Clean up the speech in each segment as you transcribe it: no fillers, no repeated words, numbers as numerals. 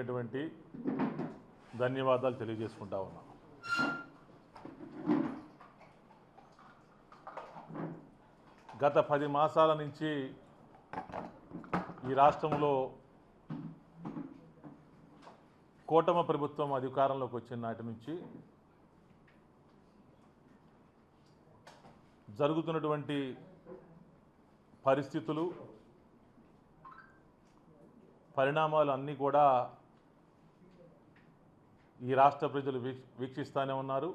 ప్రత్యేకమైనటువంటి ధన్యవాదాలు తెలియజేసుకుంటా ఉన్నాం. గత 10 మాసాల నుంచి ఈ రాష్ట్రంలో కూటమి ప్రభుత్వం అధికారంలోకి వచ్చిన నాటి నుంచి జరుగుతున్నటువంటి పరిస్థితులు, పరిణామాలు అన్నీ కూడా ఈ రాష్ట్ర ప్రజలు వీక్షిస్తూనే ఉన్నారు.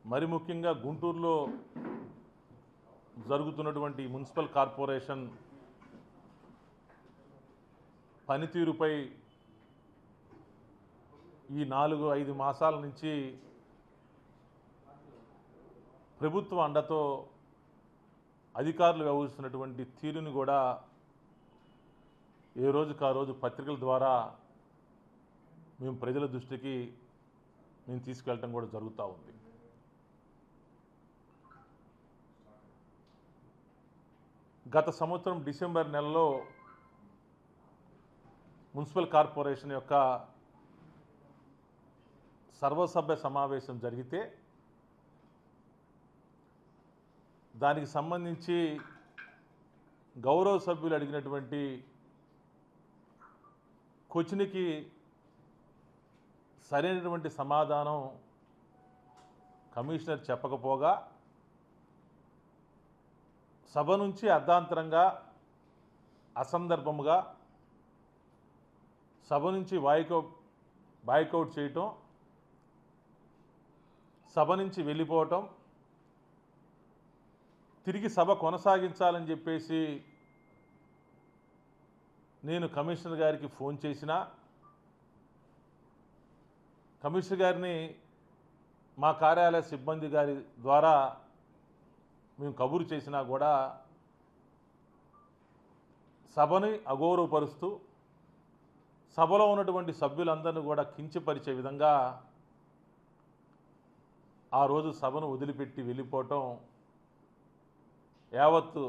మరి ముఖ్యంగా గుంటూరులో జరుగుతున్నటువంటి మున్సిపల్ కార్పొరేషన్ పనితీరుపై ఈ 4-5 మాసాల నుంచి ప్రభుత్వ అండతో అధికారులు వ్యవహరిస్తున్నటువంటి తీరుని కూడా ఏ రోజుకు ఆ రోజు పత్రికల ద్వారా మేము ప్రజల దృష్టికి మేము తీసుకెళ్ళటం కూడా జరుగుతూ ఉంది. గత సంవత్సరం డిసెంబర్ నెలలో మున్సిపల్ కార్పొరేషన్ యొక్క సర్వసభ్య సమావేశం జరిగితే దానికి సంబంధించి గౌరవ సభ్యులు అడిగినటువంటి క్వశ్చన్కి సరైనటువంటి సమాధానం కమిషనర్ చెప్పకపోగా సభ నుంచి అర్ధాంతరంగా అసందర్భముగా సభ నుంచి బాయ్కౌట్ చేయటం, సభ నుంచి వెళ్ళిపోవటం, తిరిగి సభ కొనసాగించాలని చెప్పేసి నేను కమిషనర్ గారికి ఫోన్ చేసినా, కమిషనర్ గారిని మా కార్యాలయ సిబ్బంది గారి ద్వారా మేము కబురు చేసినా కూడా సభని అగౌరవపరుస్తూ సభలో ఉన్నటువంటి సభ్యులందరినీ కూడా కించపరిచే విధంగా ఆ రోజు సభను వదిలిపెట్టి వెళ్ళిపోవటం యావత్తు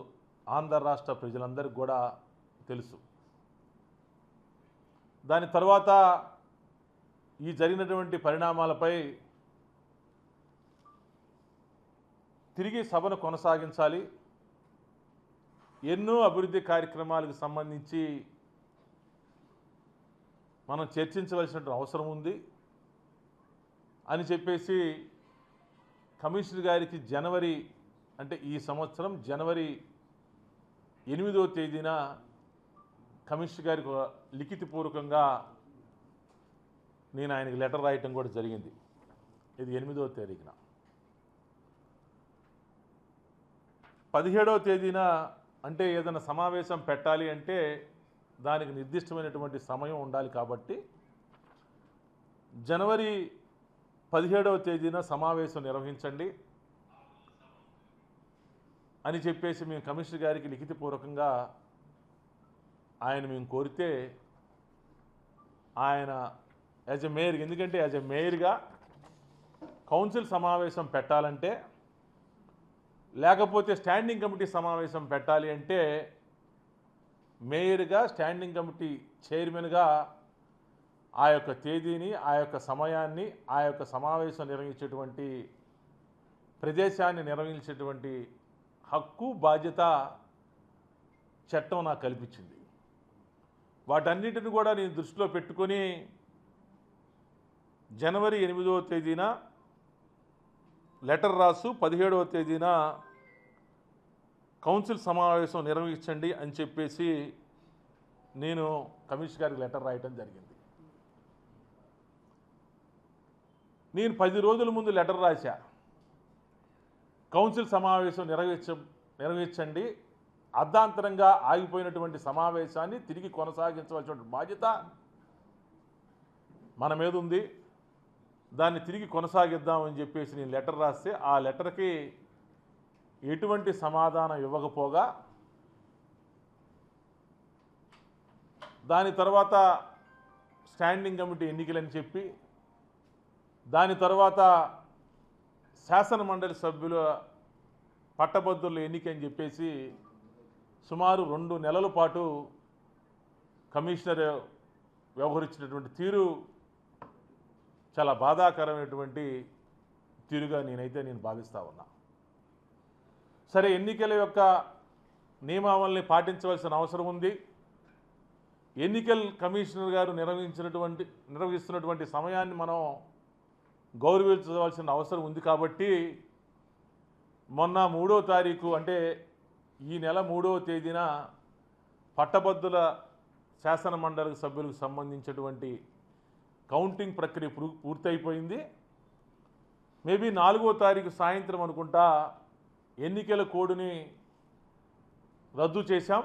ఆంధ్ర రాష్ట్ర ప్రజలందరికీ కూడా తెలుసు. దాని తర్వాత ఈ జరిగినటువంటి పరిణామాలపై తిరిగి సభను కొనసాగించాలి, ఎన్నో అభివృద్ధి కార్యక్రమాలకు సంబంధించి మనం చర్చించవలసిన అవసరం ఉంది అని చెప్పేసి కమిషనర్ గారికి జనవరి, అంటే ఈ సంవత్సరం జనవరి 8వ తేదీన కమిషనర్ గారికి లిఖితపూర్వకంగా నేను ఆయనకి లెటర్ రాయటం కూడా జరిగింది. ఇది 8వ తారీఖున. 17వ తేదీన అంటే ఏదైనా సమావేశం పెట్టాలి అంటే దానికి నిర్దిష్టమైనటువంటి సమయం ఉండాలి కాబట్టి జనవరి 17వ తేదీన సమావేశం నిర్వహించండి అని చెప్పేసి మేము కమిషనర్ గారికి లిఖితపూర్వకంగా మేము కోరితే ఆయన యాజ్ ఎ మేయర్, ఎందుకంటే యాజ్ ఎ మేయర్గా కౌన్సిల్ సమావేశం పెట్టాలంటే, లేకపోతే స్టాండింగ్ కమిటీ సమావేశం పెట్టాలి అంటే మేయర్గా, స్టాండింగ్ కమిటీ చైర్మన్గా ఆ యొక్క తేదీని, ఆ యొక్క సమయాన్ని, ఆ యొక్క సమావేశం నిర్వహించేటువంటి ప్రదేశాన్ని నిర్వహించేటువంటి హక్కు, బాధ్యత చట్టం నాకు కల్పించింది. వాటన్నిటిని కూడా నేను దృష్టిలో పెట్టుకొని జనవరి 8వ తేదీన లెటర్ రాసు 17వ తేదీన కౌన్సిల్ సమావేశం నిర్వహించండి అని చెప్పేసి నేను కమిషనర్ గారికి లెటర్ రాయటం జరిగింది. నేను 10 రోజుల ముందు లెటర్ రాశా, కౌన్సిల్ సమావేశం నిర్వహించండి, అర్ధాంతరంగా ఆగిపోయినటువంటి సమావేశాన్ని తిరిగి కొనసాగించవలసిన బాధ్యత మన మీద ఉంది, దాన్ని తిరిగి కొనసాగిద్దామని చెప్పేసి నేను లెటర్ రాస్తే ఆ లెటర్కి ఎటువంటి సమాధానం ఇవ్వకపోగా దాని తర్వాత స్టాండింగ్ కమిటీ ఎన్నికలని చెప్పి దాని తర్వాత శాసన మండలి సభ్యుల పట్టభద్రుల ఎన్నిక అని చెప్పేసి సుమారు 2 నెలల పాటు కమిషనర్ వ్యవహరించినటువంటి తీరు చాలా బాధాకరమైనటువంటి తీరుగా నేను భావిస్తూ ఉన్నా. సరే, ఎన్నికల యొక్క నియమావళిని పాటించవలసిన అవసరం ఉంది. ఎన్నికల కమిషనర్ గారు నిర్వహిస్తున్నటువంటి సమయాన్ని మనం గౌరవించవలసిన అవసరం ఉంది. కాబట్టి మొన్న 3వ తారీఖు అంటే ఈ నెల 3వ తేదీన పట్టభద్రుల శాసన మండలి సభ్యులకు సంబంధించినటువంటి కౌంటింగ్ ప్రక్రియ పూర్తయిపోయింది. మేబీ 4వ తారీఖు సాయంత్రం అనుకుంటా ఎన్నికల కోడ్ని రద్దు చేశాం.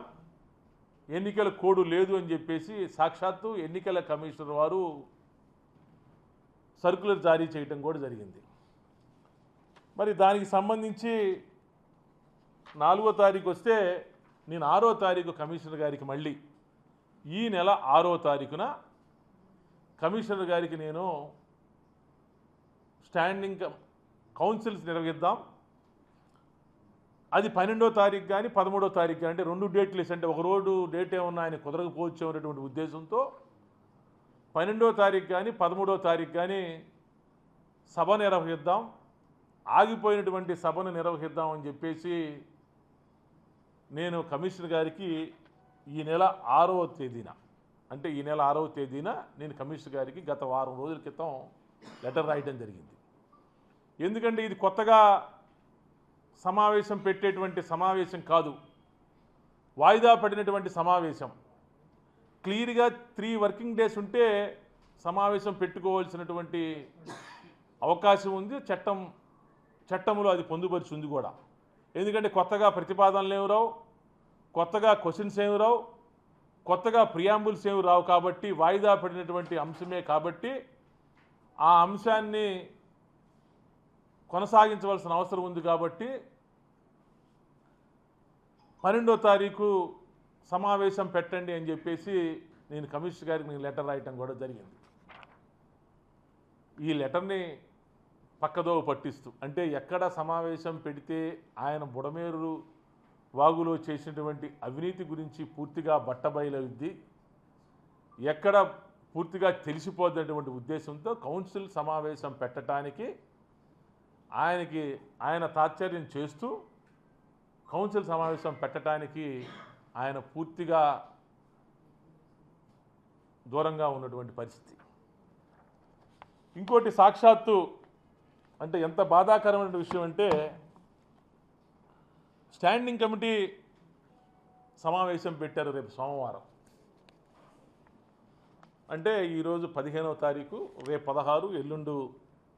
ఎన్నికల కోడ్ లేదు అని చెప్పేసి సాక్షాత్తు ఎన్నికల కమిషనర్ వారు సర్కులర్ జారీ చేయటం కూడా జరిగింది. మరి దానికి సంబంధించి 4వ తారీఖు వస్తే నేను 6వ తారీఖు కమిషనర్ గారికి మళ్ళీ ఈ నెల 6వ తారీఖున కమిషనర్ గారికి నేను స్టాండింగ్ కౌన్సిల్స్ నిర్వహిద్దాం, అది 12వ తారీఖు కానీ 13వ తారీఖు కానీ, అంటే 2 డేట్లు వేసి, అంటే ఒక రోజు డేట్ ఏమన్నా ఆయన కుదరకపోవచ్చు అనేటువంటి ఉద్దేశంతో 12వ తారీఖు కానీ 13వ తారీఖు కానీ సభ నిర్వహిద్దాం, ఆగిపోయినటువంటి సభను నిర్వహిద్దాం అని చెప్పేసి నేను కమిషనర్ గారికి ఈ నెల 6వ తేదీన, అంటే ఈ నెల 6వ తేదీన నేను కమిషనర్ గారికి గత వారం రోజుల క్రితం లెటర్ రాయటం జరిగింది. ఎందుకంటే ఇది కొత్తగా సమావేశం పెట్టేటువంటి సమావేశం కాదు, వాయిదా పడినటువంటి సమావేశం. క్లియర్గా 3 వర్కింగ్ డేస్ ఉంటే సమావేశం పెట్టుకోవాల్సినటువంటి అవకాశం ఉంది. చట్టంలో అది పొందుపరిచి ఉంది కూడా. ఎందుకంటే కొత్తగా ప్రతిపాదనలు ఏమి రావు, కొత్తగా క్వశ్చన్స్ ఏమి రావు, కొత్తగా ప్రియాంబుల్స్ ఏమి రావు. కాబట్టి వాయిదా పడినటువంటి అంశమే కాబట్టి ఆ అంశాన్ని కొనసాగించవలసిన అవసరం ఉంది. కాబట్టి 12వ తారీఖు సమావేశం పెట్టండి అని చెప్పేసి నేను కమిషనర్ గారికి లెటర్ రాయటం కూడా జరిగింది. ఈ లెటర్ని పక్కదోవ పట్టిస్తూ, అంటే ఎక్కడ సమావేశం పెడితే ఆయన బుడమేరు వాగులో చేసినటువంటి అవినీతి గురించి పూర్తిగా బట్టబయలవుద్ది, ఎక్కడ పూర్తిగా తెలిసిపోద్దనేటువంటి ఉద్దేశంతో కౌన్సిల్ సమావేశం పెట్టడానికి ఆయన తాత్పర్యం చేస్తూ కౌన్సిల్ సమావేశం పెట్టడానికి ఆయన పూర్తిగా దూరంగా ఉన్నటువంటి పరిస్థితి. ఇంకోటి సాక్షాత్తు అంటే ఎంత బాధాకరమైన విషయం అంటే, స్టాండింగ్ కమిటీ సమావేశం పెట్టారు రేపు సోమవారం. అంటే ఈరోజు 15వ తారీఖు, రేపు 16, ఎల్లుండు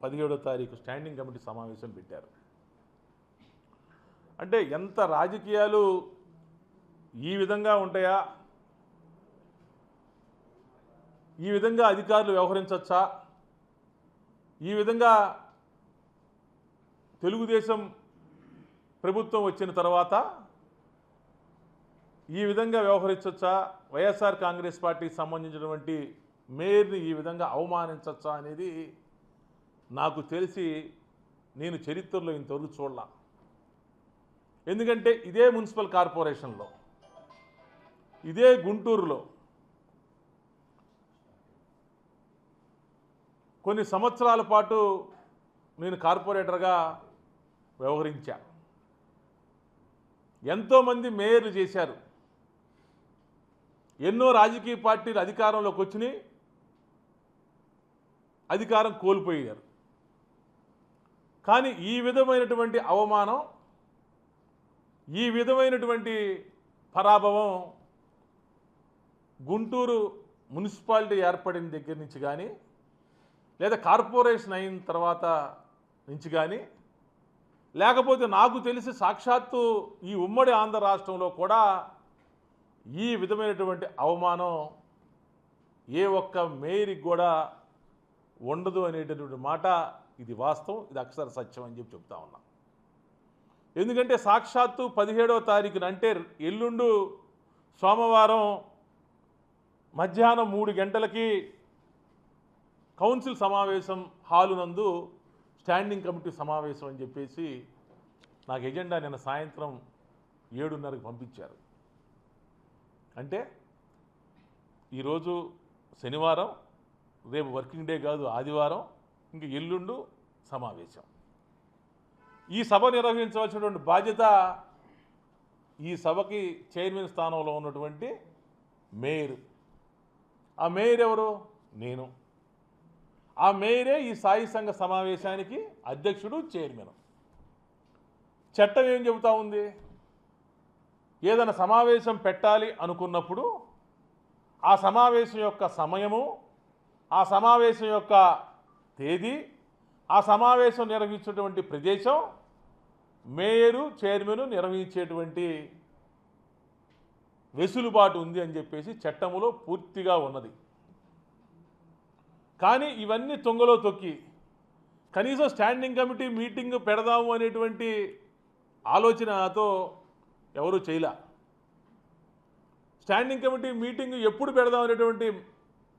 17వ తారీఖు స్టాండింగ్ కమిటీ సమావేశం పెట్టారు. అంటే ఎంత రాజకీయాలు ఈ విధంగా ఉంటాయా, ఈ విధంగా అధికారులు వ్యవహరించవచ్చా, ఈ విధంగా తెలుగుదేశం ప్రభుత్వం వచ్చిన తర్వాత ఈ విధంగా వ్యవహరించవచ్చా, వైఎస్ఆర్ కాంగ్రెస్ పార్టీకి సంబంధించినటువంటి మేయర్ని ఈ విధంగా అవమానించవచ్చా అనేది నాకు తెలిసి నేను చరిత్రలో ఇంతవరకు చూడలా. ఎందుకంటే ఇదే మున్సిపల్ కార్పొరేషన్లో, ఇదే గుంటూరులో కొన్ని సంవత్సరాల పాటు నేను కార్పొరేటర్గా వ్యవహరించా. ఎంతోమంది మేయర్లు చేశారు, ఎన్నో రాజకీయ పార్టీలు అధికారంలోకి వచ్చినాయి, అధికారం కోల్పోయారు. కానీ ఈ విధమైనటువంటి అవమానం, ఈ విధమైనటువంటి పరాభవం గుంటూరు మున్సిపాలిటీ ఏర్పడిన దగ్గర నుంచి కానీ, లేదా కార్పొరేషన్ అయిన తర్వాత నుంచి కానీ, లేకపోతే నాకు తెలిసి సాక్షాత్తు ఈ ఉమ్మడి ఆంధ్ర రాష్ట్రంలో కూడా ఈ విధమైనటువంటి అవమానం ఏ ఒక్క మేయర్కి కూడా ఉండదు అనేటటువంటి మాట ఇది వాస్తవం, ఇది అక్షర సత్యం అని చెప్తా ఉన్నా. ఎందుకంటే సాక్షాత్తు 17వ తారీఖున, అంటే ఎల్లుండు సోమవారం మధ్యాహ్నం 3 గంటలకి కౌన్సిల్ సమావేశం హాలు నందు స్టాండింగ్ కమిటీ సమావేశం అని చెప్పేసి నాకు ఎజెండా నిన్న సాయంత్రం 7:30కి పంపించారు. అంటే ఈరోజు శనివారం, రేపు వర్కింగ్ డే కాదు, ఆదివారం, ఇంక ఎల్లుండు సమావేశం. ఈ సభ నిర్వహించవలసినటువంటి బాధ్యత ఈ సభకి చైర్మన్ స్థానంలో ఉన్నటువంటి మేయర్. ఆ మేయర్ ఎవరు? నేను. ఆ మేయరే ఈ సాయి సంఘ సమావేశానికి అధ్యక్షుడు, చైర్మన్. చట్టం ఏం చెబుతా ఉంది? ఏదైనా సమావేశం పెట్టాలి అనుకున్నప్పుడు ఆ సమావేశం యొక్క సమయము, ఆ సమావేశం యొక్క తేదీ, ఆ సమావేశం నిర్వహించేటువంటి ప్రదేశం మేయరు, చైర్మన్ నిర్వహించేటువంటి వెసులుబాటు ఉంది అని చెప్పేసి చట్టములో పూర్తిగా ఉన్నది. కానీ ఇవన్నీ తొంగలో తొక్కి కనీసం స్టాండింగ్ కమిటీ మీటింగ్ పెడదాము అనేటువంటి ఆలోచనతో ఎవరు చేయలే. స్టాండింగ్ కమిటీ మీటింగ్ ఎప్పుడు పెడదాం అనేటువంటి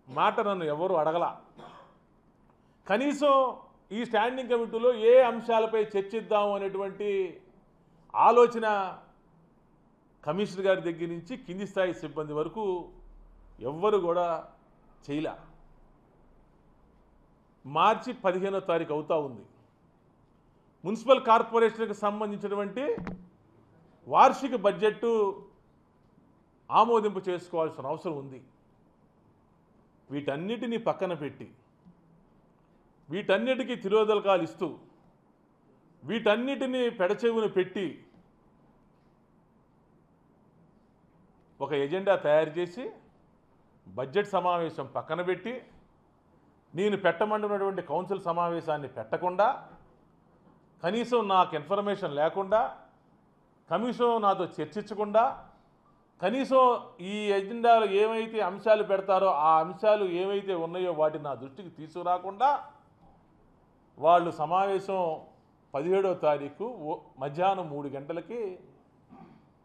మాట నన్ను ఎవరు అడగల. కనీసం ఈ స్టాండింగ్ కమిటీలో ఏ అంశాలపై చర్చిద్దాము అనేటువంటి ఆలోచన కమిషనర్ గారి దగ్గర నుంచి కింది స్థాయి సిబ్బంది వరకు ఎవ్వరు కూడా చేయలే. మార్చి 15వ తారీఖు అవుతా ఉంది. మున్సిపల్ కార్పొరేషన్కి సంబంధించినటువంటి వార్షిక బడ్జెట్ ఆమోదింపు చేసుకోవాల్సిన అవసరం ఉంది. వీటన్నిటినీ పక్కన పెట్టి, వీటన్నిటికీ తిరోదలకాలు ఇస్తూ, వీటన్నిటినీ పెడచెవున పెట్టి ఒక ఎజెండా తయారు చేసి బడ్జెట్ సమావేశం పక్కన పెట్టి, నేను పెట్టమంటున్నటువంటి కౌన్సిల్ సమావేశాన్ని పెట్టకుండా, కనీసం నాకు ఇన్ఫర్మేషన్ లేకుండా, కమిషన్ నాతో చర్చించకుండా, కనీసం ఈ ఎజెండాలో ఏమైతే అంశాలు పెడతారో ఆ అంశాలు ఏమైతే ఉన్నాయో వాటిని నా దృష్టికి తీసుకురాకుండా వాళ్ళు సమావేశం 17వ తారీఖు మధ్యాహ్నం 3 గంటలకి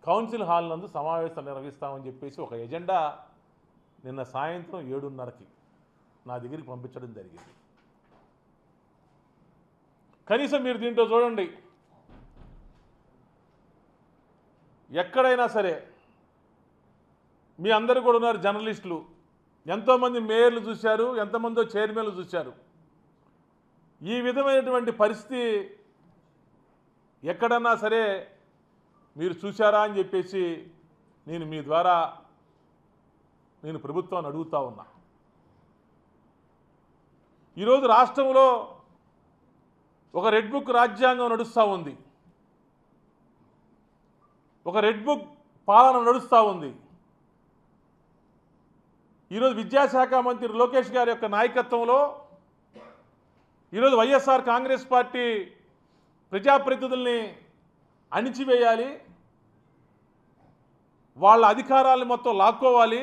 కౌన్సిల్ హాల్ నందు సమావేశం నిర్వహిస్తామని చెప్పేసి ఒక ఎజెండా నిన్న సాయంత్రం 7:30కి నా దగ్గరికి పంపించడం జరిగింది. కనీసం మీరు దీంట్లో చూడండి, ఎక్కడైనా సరే మీ అందరూ కూడా ఉన్నారు జర్నలిస్టులు, ఎంతోమంది మేయర్లు చూశారు, ఎంతమందో చైర్మన్లు చూశారు. ఈ విధమైనటువంటి పరిస్థితి ఎక్కడన్నా సరే మీరు చూశారా అని చెప్పేసి నేను మీ ద్వారా నేను ప్రభుత్వాన్ని అడుగుతా ఉన్నా. ఈరోజు రాష్ట్రంలో ఒక రెడ్ బుక్ రాజ్యాంగం నడుస్తూ ఉంది, ఒక రెడ్ బుక్ పాలన నడుస్తూ ఉంది. ఈరోజు విద్యాశాఖ మంత్రి లోకేష్ గారి యొక్క నాయకత్వంలో ఈరోజు వైఎస్ఆర్ కాంగ్రెస్ పార్టీ ప్రజాప్రతినిధుల్ని అణిచివేయాలి, వాళ్ళ అధికారాలను మొత్తం లాక్కోవాలి,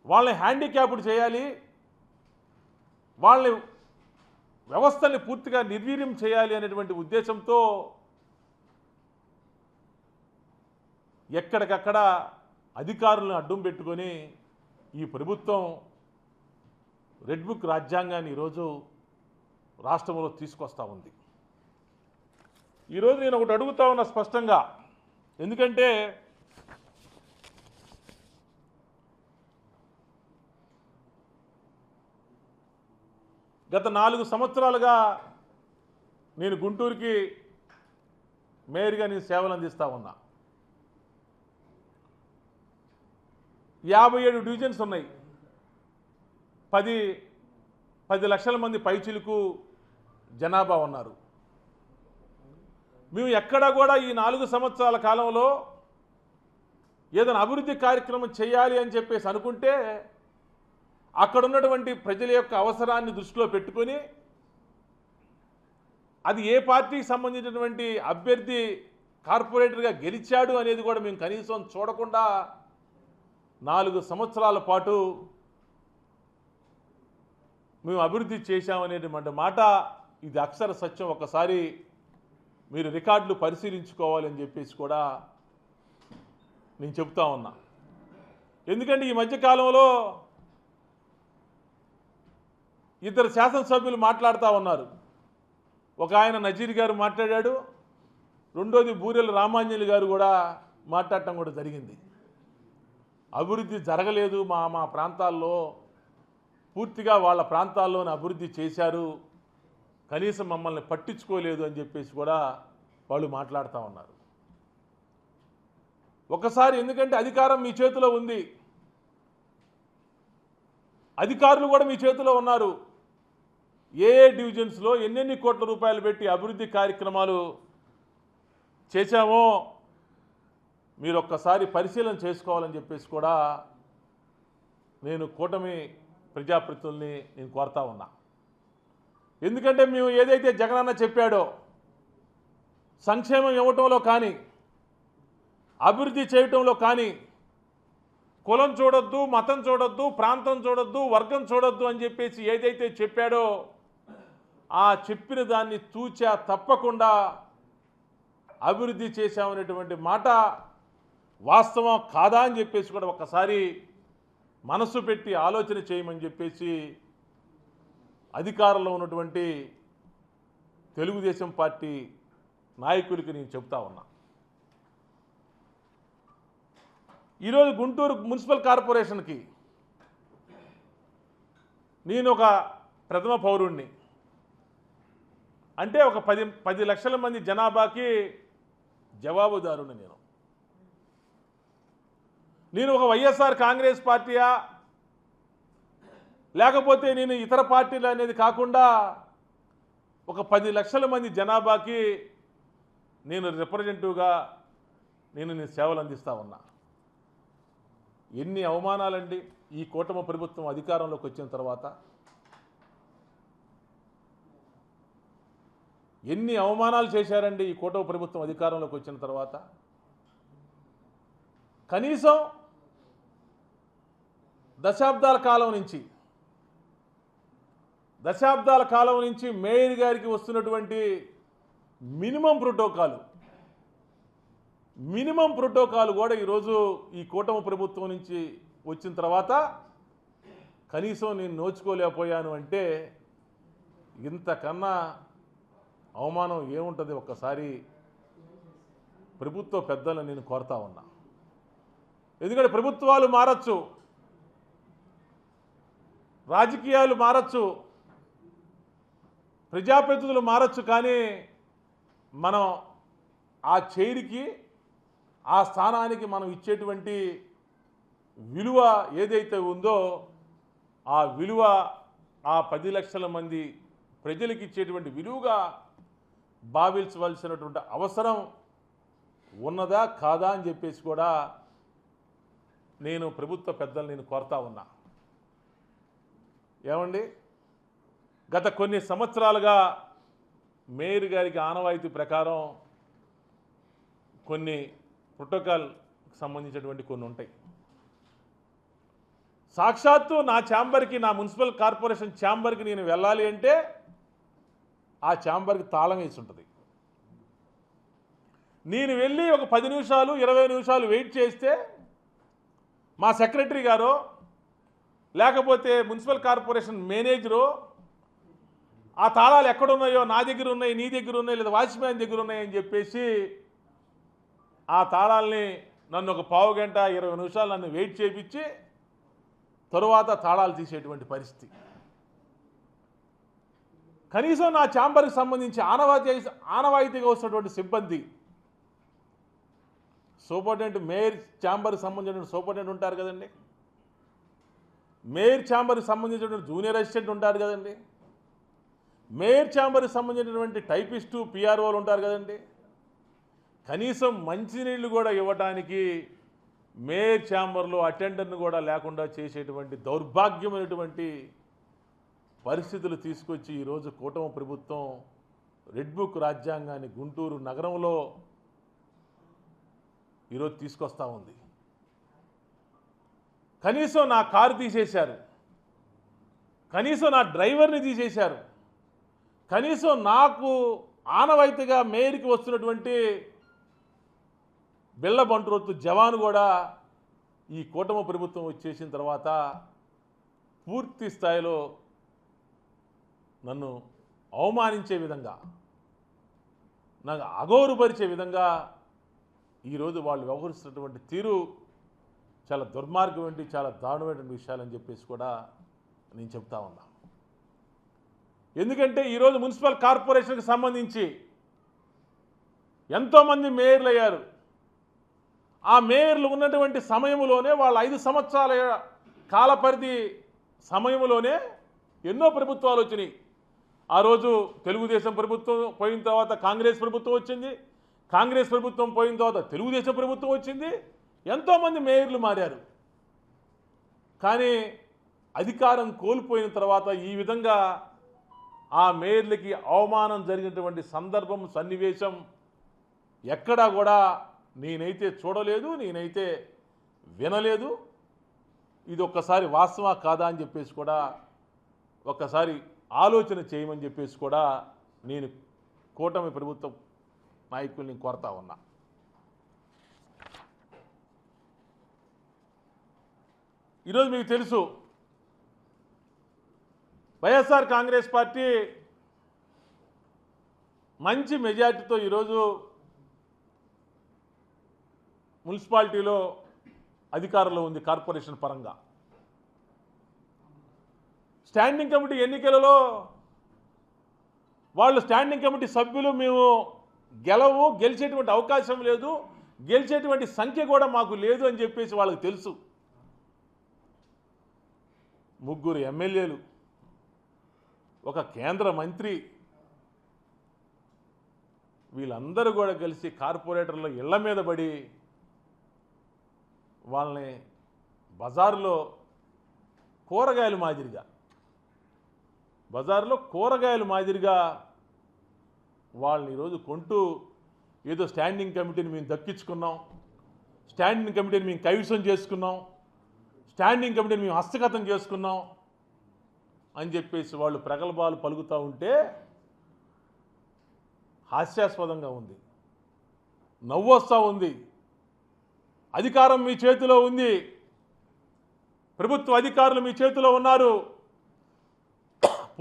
వాళ్ళని హ్యాండిక్యాప్డ్ చేయాలి, వాళ్ళని వ్యవస్థని పూర్తిగా నిర్వీర్యం చేయాలి అనేటువంటి ఉద్దేశంతో ఎక్కడికక్కడ అధికారులను అడ్డం పెట్టుకొని ఈ ప్రభుత్వం రెడ్ బుక్ రాజ్యాంగాన్ని ఈరోజు రాష్ట్రంలో తీసుకొస్తూ ఉంది. ఈరోజు నేను ఒకటి అడుగుతా ఉన్నా స్పష్టంగా, ఎందుకంటే గత 4 సంవత్సరాలుగా నేను గుంటూరుకి మేయర్గా నేను సేవలు అందిస్తూ ఉన్నా. 57 డివిజన్స్ ఉన్నాయి, 10 లక్షల మంది పైచిలుకు జనాభా ఉన్నారు. మేము ఎక్కడా కూడా ఈ 4 సంవత్సరాల కాలంలో ఏదైనా అభివృద్ధి కార్యక్రమం చేయాలి అని చెప్పేసి అనుకుంటే అక్కడ ఉన్నటువంటి ప్రజల యొక్క అవసరాన్ని దృష్టిలో పెట్టుకొని అది ఏ పార్టీకి సంబంధించినటువంటి అభ్యర్థి కార్పొరేటర్గా గెలిచాడు అనేది కూడా మేము కనీసం చూడకుండా 4 సంవత్సరాల పాటు మేము అభివృద్ధి చేశామనేటువంటి మాట ఇది అక్షర సత్యం. ఒకసారి మీరు రికార్డులు పరిశీలించుకోవాలని చెప్పేసి కూడా నేను చెప్తా ఉన్నా. ఎందుకంటే ఈ మధ్యకాలంలో ఇద్దరు శాసనసభ్యులు మాట్లాడుతూ ఉన్నారు. ఒక ఆయన నజీర్ గారు మాట్లాడాడు, రెండోది బూరెల రామాంజలి గారు కూడా మాట్లాడటం కూడా జరిగింది. అభివృద్ధి జరగలేదు, మా మా ప్రాంతాల్లో పూర్తిగా వాళ్ళ ప్రాంతాల్లోనే అభివృద్ధి చేశారు, కనీసం మమ్మల్ని పట్టించుకోలేదు అని చెప్పేసి కూడా వాళ్ళు మాట్లాడుతూ ఉన్నారు. ఒకసారి ఎందుకంటే అధికారం మీ చేతిలో ఉంది, అధికారులు కూడా మీ చేతిలో ఉన్నారు. ఏ డివిజన్స్లో ఎన్నెన్ని కోట్ల రూపాయలు పెట్టి అభివృద్ధి కార్యక్రమాలు చేశామో మీరు ఒక్కసారి పరిశీలన చేసుకోవాలని చెప్పేసి కూడా నేను కూటమి ప్రజాప్రతినిధుల్ని నేను కోరుతా ఉన్నా. ఎందుకంటే మేము ఏదైతే జగనన్న చెప్పాడో సంక్షేమం ఇవ్వటంలో కానీ, అభివృద్ధి చేయటంలో కానీ కులం చూడొద్దు, మతం చూడొద్దు, ప్రాంతం చూడొద్దు, వర్గం చూడొద్దు అని చెప్పేసి ఏదైతే చెప్పాడో ఆ చెప్పిన దాన్ని తూచా తప్పకుండా అభివృద్ధి చేశామనేటువంటి మాట వాస్తవం కాదా అని చెప్పేసి కూడా ఒక్కసారి మనసు పెట్టి ఆలోచన చేయమని చెప్పేసి అధికారంలో ఉన్నటువంటి తెలుగుదేశం పార్టీ నాయకులకి నేను చెప్తా ఉన్నా. ఈరోజు గుంటూరు మున్సిపల్ కార్పొరేషన్కి నేను ఒక ప్రథమ పౌరుణ్ణి, అంటే ఒక 10 లక్షల మంది జనాభాకి జవాబుదారుని. నేను ఒక వైఎస్ఆర్ కాంగ్రెస్ పార్టీయా లేకపోతే నేను ఇతర పార్టీలు అనేది కాకుండా ఒక 10 లక్షల మంది జనాభాకి నేను రిప్రజెంటివ్గా నేను సేవలు అందిస్తూ ఉన్నా. ఎన్ని అవమానాలండి ఈ కూటమి ప్రభుత్వం అధికారంలోకి వచ్చిన తర్వాత, ఎన్ని అవమానాలు చేశారండి ఈ కూటమి ప్రభుత్వం అధికారంలోకి వచ్చిన తర్వాత. కనీసం దశాబ్దాల కాలం నుంచి మేయర్ గారికి వస్తున్నటువంటి మినిమం ప్రోటోకాల్ కూడా ఈరోజు ఈ కూటమి ప్రభుత్వం నుంచి వచ్చిన తర్వాత కనీసం నేను నోచుకోలేకపోయాను అంటే ఇంతకన్నా అవమానం ఏముంటుంది? ఒక్కసారి ప్రభుత్వ పెద్దలను నేను కోరుతా ఉన్నా. ఎందుకంటే ప్రభుత్వాలు మారచ్చు, రాజకీయాలు మారచ్చు, ప్రజాప్రతినిధులు మారచ్చు, కానీ మనం ఆ చైర్కి, ఆ స్థానానికి మనం ఇచ్చేటువంటి విలువ ఏదైతే ఉందో ఆ విలువ ఆ 10 లక్షల మంది ప్రజలకు ఇచ్చేటువంటి విలువగా భావించవలసినటువంటి అవసరం ఉన్నదా కాదా అని చెప్పేసి కూడా నేను ప్రభుత్వ పెద్దలు నేను కోరుతా ఉన్నా. ఏమండి, గత కొన్ని సంవత్సరాలుగా మేయర్ గారికి ఆనవాయితీ ప్రకారం కొన్ని ప్రోటోకాల్ సంబంధించినటువంటి కొన్ని ఉంటాయి. సాక్షాత్తు నా ఛాంబర్కి, నా మున్సిపల్ కార్పొరేషన్ ఛాంబర్కి నేను వెళ్ళాలి అంటే ఆ ఛాంబర్కి తాళం వేసి ఉంటుంది. నేను వెళ్ళి ఒక 10 నిమిషాలు 20 నిమిషాలు వెయిట్ చేస్తే మా సెక్రటరీ గారో లేకపోతే మున్సిపల్ కార్పొరేషన్ మేనేజరు ఆ తాళాలు ఎక్కడున్నాయో, నా దగ్గర ఉన్నాయి, నీ దగ్గర ఉన్నాయి, లేదా వాచ్మ్యాన్ దగ్గర ఉన్నాయని చెప్పేసి ఆ తాళాలని నన్ను ఒక పావు గంట 20 నిమిషాలు నన్ను వెయిట్ చేయించి తరువాత తాళాలు తీసేటువంటి పరిస్థితి. కనీసం నా ఛాంబర్కి సంబంధించి ఆనవాయితీగా వస్తున్నటువంటి సిబ్బంది, సూపరింటెండెంట్, మేయర్ ఛాంబర్కి సంబంధించిన సూపరింటెండెంట్ ఉంటారు కదండి, మేయర్ ఛాంబర్కి సంబంధించినటువంటి జూనియర్ అసిస్టెంట్ ఉంటారు కదండి, మేయర్ ఛాంబర్కి సంబంధించినటువంటి టైపిస్టు, పిఆర్ఓలు ఉంటారు కదండి. కనీసం మంచినీళ్ళు కూడా ఇవ్వటానికి మేయర్ ఛాంబర్లో అటెండర్ను కూడా లేకుండా చేసేటువంటి దౌర్భాగ్యమైనటువంటి పరిస్థితులు తీసుకొచ్చి ఈరోజు కూటమి ప్రభుత్వం రెడ్ బుక్ రాజ్యాంగాన్ని గుంటూరు నగరంలో ఈరోజు తీసుకొస్తా ఉంది. కనీసం నా కారు తీసేశారు, కనీసం నా డ్రైవర్ని తీసేశారు, కనీసం నాకు ఆనవాయితీగా మేయర్కి వస్తున్నటువంటి బిళ్ళ బంటురొత్తు జవాను కూడా ఈ కూటమి ప్రభుత్వం వచ్చేసిన తర్వాత పూర్తి స్థాయిలో నన్ను అవమానించే విధంగా, నాకు అగౌరవపరిచే విధంగా ఈరోజు వాళ్ళు వ్యవహరిస్తున్నటువంటి తీరు చాలా దుర్మార్గం, చాలా దారుణమైన విషయాలని చెప్పేసి కూడా నేను చెప్తా ఉన్నా. ఎందుకంటే ఈరోజు మున్సిపల్ కార్పొరేషన్కి సంబంధించి ఎంతోమంది మేయర్లు అయ్యారు. ఆ మేయర్లు ఉన్నటువంటి సమయంలోనే వాళ్ళ 5 సంవత్సరాల కాలపరిధి సమయంలోనే ఎన్నో ప్రభుత్వాలు వచ్చినాయి. ఆ రోజు తెలుగుదేశం ప్రభుత్వం పోయిన తర్వాత కాంగ్రెస్ ప్రభుత్వం వచ్చింది, కాంగ్రెస్ ప్రభుత్వం పోయిన తర్వాత తెలుగుదేశం ప్రభుత్వం వచ్చింది, ఎంతోమంది మేయర్లు మారారు. కానీ అధికారం కోల్పోయిన తర్వాత ఈ విధంగా ఆ మేయర్లకి అవమానం జరిగినటువంటి సందర్భం, సన్నివేశం ఎక్కడా కూడా నేనైతే చూడలేదు, నేనైతే వినలేదు. ఇది ఒక్కసారి వాస్తవా కాదా అని చెప్పేసి కూడా ఒక్కసారి ఆలోచన చేయమని చెప్పేసి కూడా నేను కూటమి ప్రభుత్వ నాయకుల్ని కోరుతా ఉన్నా. ఈరోజు మీకు తెలుసు, వైఎస్ఆర్ కాంగ్రెస్ పార్టీ మంచి మెజార్టీతో ఈరోజు మున్సిపాలిటీలో అధికారంలో ఉంది. కార్పొరేషన్ పరంగా స్టాండింగ్ కమిటీ ఎన్నికలలో వాళ్ళు స్టాండింగ్ కమిటీ సభ్యులు మేము గెలిచేటువంటి అవకాశం లేదు, గెలిచేటువంటి సంఖ్య కూడా మాకు లేదు అని చెప్పేసి వాళ్ళకి తెలుసు. 3 ఎమ్మెల్యేలు, ఒక కేంద్ర మంత్రి, వీళ్ళందరూ కూడా కలిసి కార్పొరేటర్ల ఇళ్ల మీద పడి వాళ్ళని బజారులో కూరగాయల మాదిరిగా వాళ్ళని ఈరోజు కొంటూ ఏదో స్టాండింగ్ కమిటీని మేము దక్కించుకున్నాం, స్టాండింగ్ కమిటీని మేము కైవసం చేసుకున్నాం, స్టాండింగ్ కమిటీని మేము హస్తగతం చేసుకున్నాం అని చెప్పేసి వాళ్ళు ప్రగల్భాలు పలుకుతూ ఉంటే హాస్యాస్పదంగా ఉంది, నవ్వొస్తూ ఉంది. అధికారం మీ చేతిలో ఉంది, ప్రభుత్వ అధికారులు మీ చేతిలో ఉన్నారు,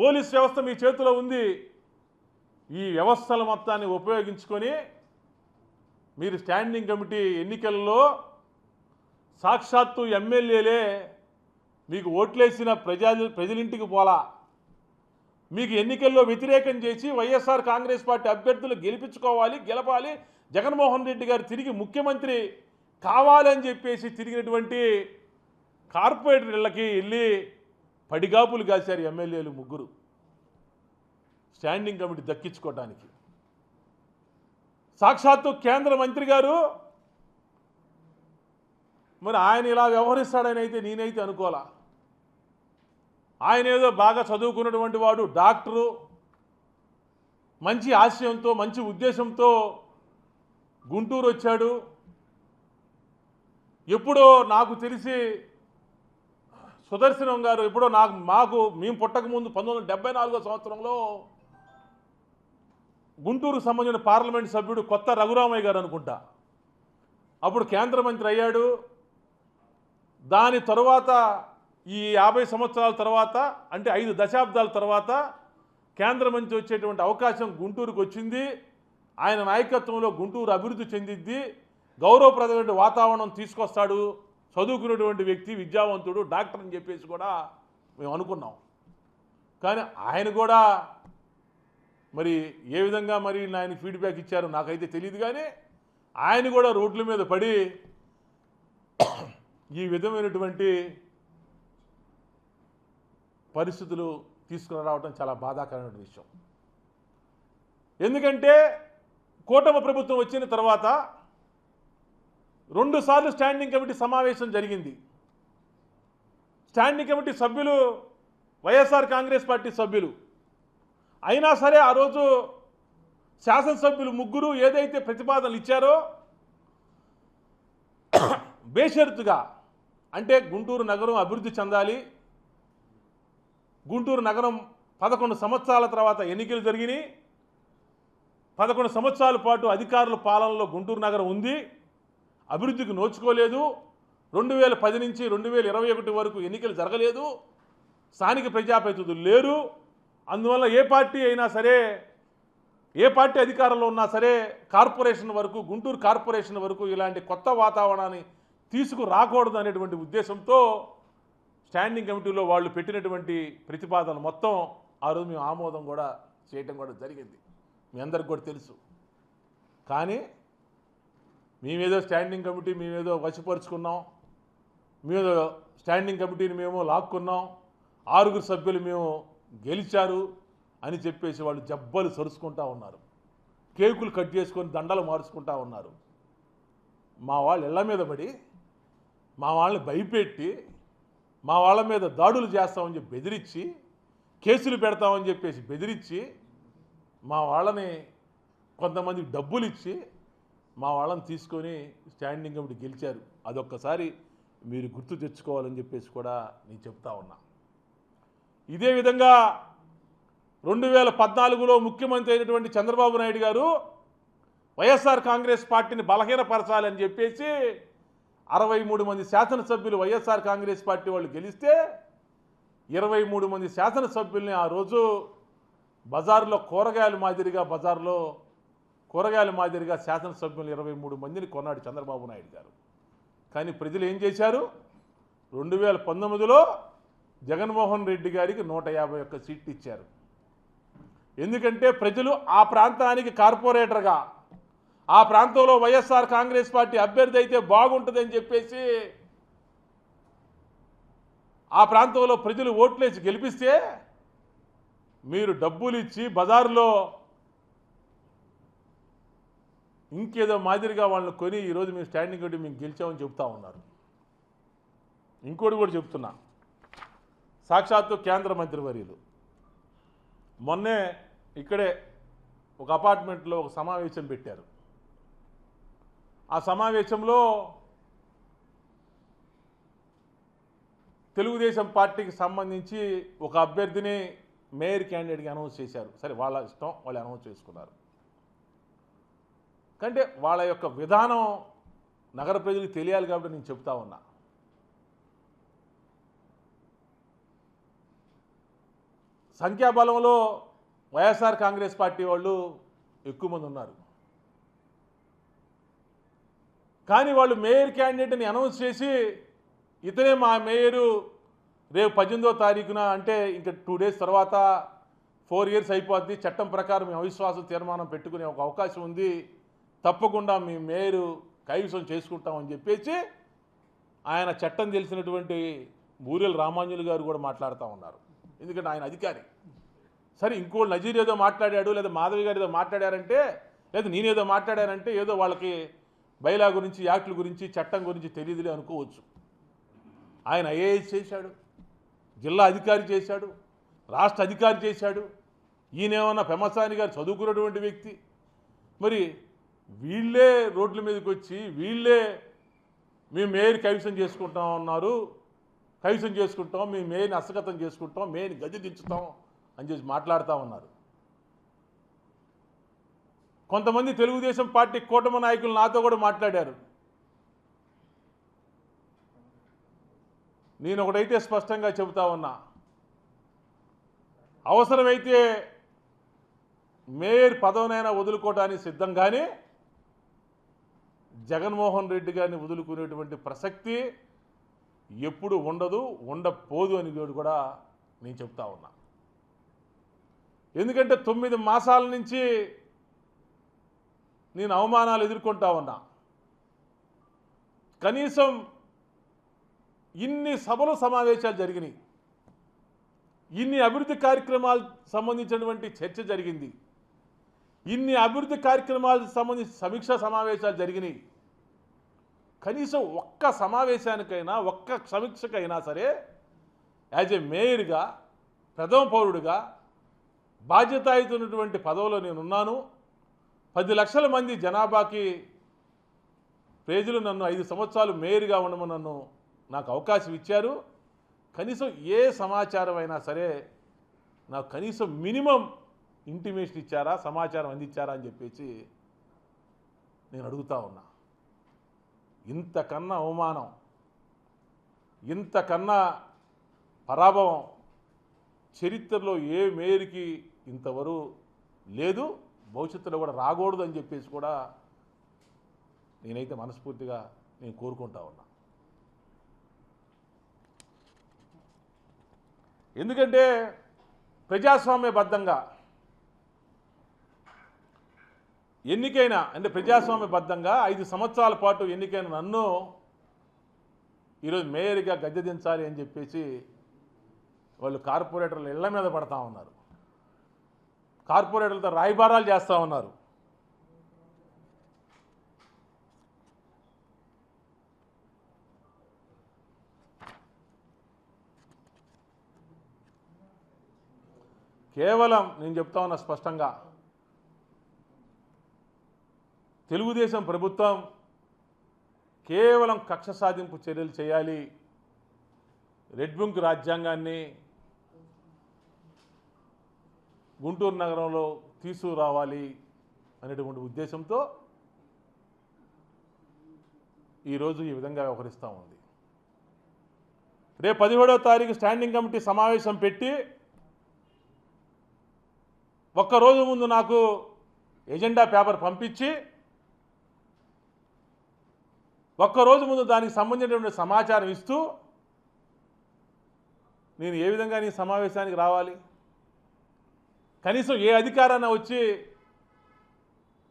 పోలీస్ వ్యవస్థ మీ చేతిలో ఉంది. ఈ వ్యవస్థల మొత్తాన్ని ఉపయోగించుకొని మీరు స్టాండింగ్ కమిటీ ఎన్నికల్లో సాక్షాత్తు ఎమ్మెల్యేలే మీకు ఓట్లేసిన ప్రజలింటికి పోలా, మీకు ఎన్నికల్లో వ్యతిరేకం చేసి వైఎస్ఆర్ కాంగ్రెస్ పార్టీ అభ్యర్థులు గెలపాలి, జగన్మోహన్ రెడ్డి గారు తిరిగి ముఖ్యమంత్రి కావాలని చెప్పేసి తిరిగినటువంటి కార్పొరేటర్ ఇళ్ళకి వెళ్ళి పడిగాపులు కాశారు ఎమ్మెల్యేలు 3 స్టాండింగ్ కమిటీ దక్కించుకోవడానికి. సాక్షాత్తు కేంద్ర మంత్రి గారు మరి ఆయన ఇలా వ్యవహరిస్తాడని అయితే నేనైతే అనుకోలా. ఆయన ఏదో బాగా చదువుకున్నటువంటి వాడు, డాక్టరు, మంచి ఆశయంతో మంచి ఉద్దేశంతో గుంటూరు వచ్చాడు. ఎప్పుడో నాకు తెలిసి సుదర్శనం గారు ఎప్పుడో మేము పుట్టకముందు 1974 సంవత్సరంలో గుంటూరుకు సంబంధించిన పార్లమెంట్ సభ్యుడు కొత్త రఘురామయ్య గారు అనుకుంటా, అప్పుడు కేంద్ర మంత్రి అయ్యాడు. దాని తరువాత ఈ 50 సంవత్సరాల తర్వాత, అంటే 5 దశాబ్దాల తర్వాత కేంద్ర మంత్రి వచ్చేటువంటి అవకాశం గుంటూరుకు వచ్చింది. ఆయన నాయకత్వంలో గుంటూరు అభివృద్ధి చెందిద్ది, గౌరవప్రదమైన వాతావరణం తీసుకొస్తాడు, చదువుకున్నటువంటి వ్యక్తి, విద్యావంతుడు, డాక్టర్ అని చెప్పేసి కూడా మేము అనుకున్నాం. కానీ ఆయన కూడా మరి ఏ విధంగా మరి ఆయన ఫీడ్బ్యాక్ ఇచ్చారో నాకైతే తెలియదు. కానీ ఆయన కూడా రోడ్ల మీద పడి ఈ విధమైనటువంటి పరిస్థితులు తీసుకుని రావడం చాలా బాధాకరమైన విషయం. ఎందుకంటే కూటమి ప్రభుత్వం వచ్చిన తర్వాత 2 సార్లు స్టాండింగ్ కమిటీ సమావేశం జరిగింది. స్టాండింగ్ కమిటీ సభ్యులు వైఎస్ఆర్ కాంగ్రెస్ పార్టీ సభ్యులు అయినా సరే ఆ రోజు శాసనసభ్యులు 3 ఏదైతే ప్రతిపాదనలు ఇచ్చారో బేషరతుగా, అంటే గుంటూరు నగరం అభివృద్ధి చెందాలి, గుంటూరు నగరం 11 సంవత్సరాల తర్వాత ఎన్నికలు జరిగినాయి, 11 సంవత్సరాల పాటు అధికారుల పాలనలో గుంటూరు నగరం ఉంది, అభివృద్ధికి నోచుకోలేదు, 2010 నుంచి 2021 వరకు ఎన్నికలు జరగలేదు, స్థానిక ప్రజాప్రతినిధులు లేరు. అందువల్ల ఏ పార్టీ అయినా సరే, ఏ పార్టీ అధికారంలో ఉన్నా సరే కార్పొరేషన్ వరకు, గుంటూరు కార్పొరేషన్ వరకు ఇలాంటి కొత్త వాతావరణాన్ని తీసుకురాకూడదు అనేటువంటి ఉద్దేశంతో స్టాండింగ్ కమిటీలో వాళ్ళు పెట్టినటువంటి ప్రతిపాదన మొత్తం ఆ రోజు మేము ఆమోదం కూడా చేయటం కూడా జరిగింది, మీ అందరికి కూడా తెలుసు. కానీ మేమేదో స్టాండింగ్ కమిటీ మేమేదో వశపరుచుకున్నాం, మేము స్టాండింగ్ కమిటీని మేము లాక్కున్నాం, 6 సభ్యులు మేము గెలిచారు అని చెప్పేసి వాళ్ళు జబ్బలు సరుచుకుంటా ఉన్నారు, కేకులు కట్ చేసుకొని దండలు మార్చుకుంటా ఉన్నారు. మా వాళ్ళు ఇళ్ల మీద పడి మా వాళ్ళని భయపెట్టి మా వాళ్ళ మీద దాడులు చేస్తామని చెప్పి బెదిరించి, కేసులు పెడతామని చెప్పేసి బెదిరించి, మా వాళ్ళని కొంతమందికి డబ్బులు ఇచ్చి మా వాళ్ళని తీసుకొని స్టాండింగ్ కమిటీ గెలిచారు. అదొక్కసారి మీరు గుర్తు తెచ్చుకోవాలని చెప్పేసి కూడా నేను చెప్తా ఉన్నా. ఇదే విధంగా 2014లో ముఖ్యమంత్రి అయినటువంటి చంద్రబాబు నాయుడు గారు వైఎస్ఆర్ కాంగ్రెస్ పార్టీని బలహీనపరచాలని చెప్పేసి 63 మంది శాసనసభ్యులు వైఎస్ఆర్ కాంగ్రెస్ పార్టీ వాళ్ళు గెలిస్తే 23 మంది శాసనసభ్యుల్ని ఆ రోజు బజార్లో కూరగాయల మాదిరిగా శాసనసభ్యులు 23 మందిని కొన్నాడు చంద్రబాబు నాయుడు గారు. కానీ ప్రజలు ఏం చేశారు? 2019లో జగన్మోహన్ రెడ్డి గారికి 151 సీట్లు ఇచ్చారు. ఎందుకంటే ప్రజలు ఆ ప్రాంతానికి కార్పొరేటర్గా, ఆ ప్రాంతంలో వైఎస్ఆర్ కాంగ్రెస్ పార్టీ అభ్యర్థి అయితే బాగుంటుందని చెప్పేసి ఆ ప్రాంతంలో ప్రజలు ఓట్లేసి గెలిపిస్తే మీరు డబ్బులు ఇచ్చి బజార్లో ఇంకేదో మాదిరిగా వాళ్ళని కొని ఈరోజు మేము స్టాండింగ్ కమిటీ మేము గెలిచామని చెప్తా ఉన్నారు. ఇంకోటి కూడా చెప్తున్నా, సాక్షాత్తు కేంద్ర మంత్రివర్యులు మొన్నే ఇక్కడే ఒక అపార్ట్మెంట్లో ఒక సమావేశం పెట్టారు. ఆ సమావేశంలో తెలుగుదేశం పార్టీకి సంబంధించి ఒక అభ్యర్థిని మేయర్ క్యాండిడేట్గా అనౌన్స్ చేశారు. సరే, వాళ్ళ ఇష్టం, వాళ్ళు అనౌన్స్ చేసుకున్నారు. కంటే వాళ్ళ యొక్క విధానం నగర ప్రజలకు తెలియాలి కాబట్టి నేను చెప్తా ఉన్నా. సంఖ్యాబలంలో వైఎస్ఆర్ కాంగ్రెస్ పార్టీ వాళ్ళు ఎక్కువ మంది ఉన్నారు. కానీ వాళ్ళు మేయర్ క్యాండిడేట్ని అనౌన్స్ చేసి ఇతనే మా మేయరు రేపు 18వ తారీఖున, అంటే ఇంకా 2 డేస్ తర్వాత 4 ఇయర్స్ అయిపోద్ది, చట్టం ప్రకారం మేము అవిశ్వాస తీర్మానం పెట్టుకునే ఒక అవకాశం ఉంది, తప్పకుండా మీ మేయరు కైవసం చేసుకుంటామని చెప్పేసి ఆయన చట్టం తెలిసినటువంటి బూరెల రామాంజులు గారు కూడా మాట్లాడుతూ ఉన్నారు. ఎందుకంటే ఆయన అధికారి. సరే, ఇంకోళ్ళు నజీర్ ఏదో మాట్లాడాడు, లేదా మాధవి గారు ఏదో మాట్లాడారంటే, లేదా నేనేదో మాట్లాడానంటే ఏదో వాళ్ళకి బైలా గురించి, యాక్టుల గురించి, చట్టం గురించి తెలియదులే అనుకోవచ్చు. ఆయన ఐఏఎస్ చేశాడు, జిల్లా అధికారి చేశాడు, రాష్ట్ర అధికారి చేశాడు. ఈయనేమన్నా పెమ్మసాని గారు చదువుకున్నటువంటి వ్యక్తి. మరి వీళ్ళే రోడ్ల మీదకి వచ్చి వీళ్ళే మేము మేయర్ కైవసం చేసుకుంటాం అన్నారు, కైవసం చేసుకుంటాం, మేము మేయర్ని హస్తగతం చేసుకుంటాం, మేయర్ని గది దించుతాం అని చెప్పి మాట్లాడుతూ ఉన్నారు. కొంతమంది తెలుగుదేశం పార్టీ కూటమి నాయకులు నాతో కూడా మాట్లాడారు. నేను ఒకటైతే స్పష్టంగా చెబుతా ఉన్నా, అవసరమైతే మేయర్ పదవినైనా వదులుకోవడానికి సిద్ధంగానే జగన్మోహన్ రెడ్డి గారిని వదులుకునేటువంటి ప్రసక్తి ఎప్పుడు ఉండదు, ఉండపోదు అని కూడా నేను చెప్తా ఉన్నా. ఎందుకంటే 9 మాసాల నుంచి నేను అవమానాలు ఎదుర్కొంటా ఉన్నా. కనీసం ఇన్ని సభలు సమావేశాలు జరిగినాయి, ఇన్ని అభివృద్ధి కార్యక్రమాలు సంబంధించినటువంటి చర్చ జరిగింది, ఇన్ని అభివృద్ధి కార్యక్రమాలకు సంబంధించి సమీక్షా సమావేశాలు జరిగినాయి. కనీసం ఒక్క సమావేశానికైనా, ఒక్క సమీక్షకైనా సరే యాజ్ ఏ మేయర్గా, ప్రథమ పౌరుడిగా బాధ్యతాయుతమైనటువంటి పదవిలో నేనున్నాను. 10 లక్షల మంది జనాభాకి ప్రజలు నన్ను 5 సంవత్సరాలు మేయర్గా ఉండమని నాకు అవకాశం ఇచ్చారు. కనీసం ఏ సమాచారం అయినా సరే నాకు కనీసం మినిమం ఇంటిమేషన్ ఇచ్చారా, సమాచారం అందించారా అని చెప్పేసి నేను అడుగుతా ఉన్నా. ఇంతకన్నా అవమానం, ఇంతకన్నా పరాభవం చరిత్రలో ఏ మేయర్కి ఇంతవరకు లేదు, భవిష్యత్తులో కూడా రాకూడదు అని చెప్పేసి కూడా నేనైతే మనస్ఫూర్తిగా నేను కోరుకుంటా ఉన్నా. ఎందుకంటే ప్రజాస్వామ్యబద్ధంగా ఎన్నికైన అంటే ప్రజాస్వామ్యబద్ధంగా 5 సంవత్సరాల పాటు ఎన్నికైన నన్ను ఈరోజు మేయర్గా గద్దె దించాలి అని చెప్పేసి వాళ్ళు కార్పొరేటర్లు ఇళ్ల మీద పడతా ఉన్నారు, కార్పొరేటర్లతో రాయబారాలు చేస్తూ ఉన్నారు. కేవలం నేను చెప్తా ఉన్నా స్పష్టంగా, తెలుగుదేశం ప్రభుత్వం కేవలం కక్ష సాధింపు చర్యలు చేయాలి, రెడ్ బుక్ రాజ్యాంగాన్ని గుంటూరు నగరంలో తీసుకురావాలి అనేటువంటి ఉద్దేశంతో ఈరోజు ఈ విధంగా వ్యవహరిస్తూ ఉంది. రేపు 17వ తారీఖు స్టాండింగ్ కమిటీ సమావేశం పెట్టి ఒక్కరోజు ముందు నాకు ఎజెండా పేపర్ పంపించి ఒక్కరోజు ముందు దానికి సంబంధించినటువంటి సమాచారం ఇస్తూ నేను ఏ విధంగా నీ సమావేశానికి రావాలి? కనీసం ఏ అధికారాన్ని వచ్చి